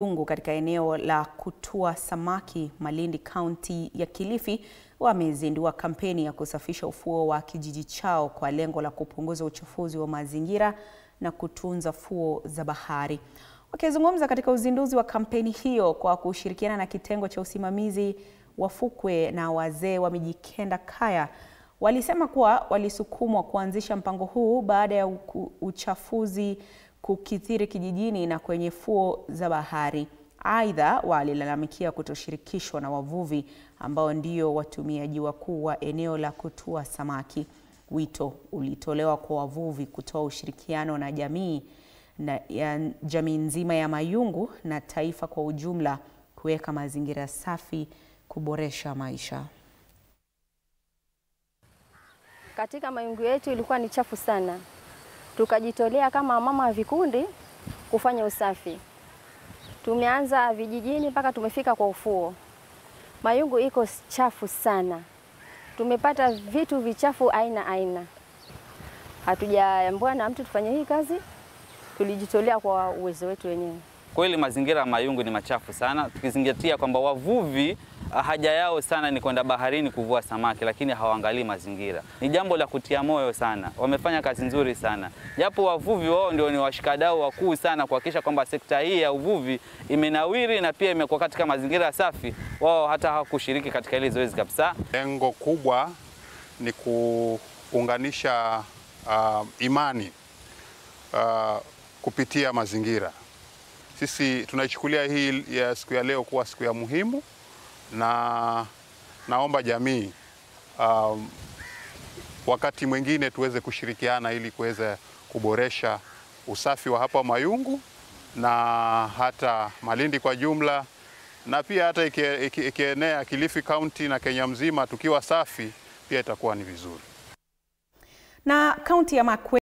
Mayungu katika eneo la kutua samaki Malindi, kaunti ya Kilifi, wamezindua kampeni ya kusafisha ufuo wa kijiji chao kwa lengo la kupunguza uchafuzi wa mazingira na kutunza fuo za bahari. Wakizungumza katika uzinduzi wa kampeni hiyo kwa kushirikiana na kitengo cha usimamizi wa fukwe na wazee wa Mijikenda Kaya, walisema kuwa walisukumwa kuanzisha mpango huu baada ya uchafuzi kukithiri kijijini na kwenye fuo za bahari. Aidha, walilalamikia kutoshirikishwa na wavuvi ambao ndio watumiaji wakuu wa eneo la kutua samaki. Wito ulitolewa kwa wavuvi kutoa ushirikiano na jamii nzima ya Mayungu na taifa kwa ujumla kuweka mazingira safi, kuboresha maisha. Katika Mayungu yetu ilikuwa ni chafu sana. Tukajitolea kama mama wa vikundi kufanya usafi. Tumeanza vijijini mpaka tumefika kwa ufuo. Mayungu iko chafu sana. Tumepata vitu vichafu aina. Hatujaambiwa na mtu tufanye hii kazi. Tulijitolea kwa uwezo wetu wenyewe. Kweli mazingira ya Mayungu ni machafu sana, tukizingatia kwamba wavuvi haja yao sana ni kwenda baharini kuvua samaki, lakini hawaangalii mazingira. Ni jambo la kutia moyo sana. Wamefanya kazi nzuri sana. Japo wavuvi wao ndio ni washikadau wakuu sana kuhakikisha kwamba sekta hii ya uvuvi imenawiri na pia imekuwa katika mazingira safi. Wao hata hawakushiriki katika ile zoezi kabisa. Lengo kubwa ni kuunganisha imani kupitia mazingira. Sisi tunaichukulia hii ya siku ya leo kuwa siku ya muhimu, na naomba jamii wakati mwingine tuweze kushirikiana ili kuweza kuboresha usafi wa hapa Mayungu na hata Malindi kwa jumla, na pia hata ikienea Kilifi County na Kenya mzima, tukiwa safi pia itakuwa ni vizuri. Na kaunti ya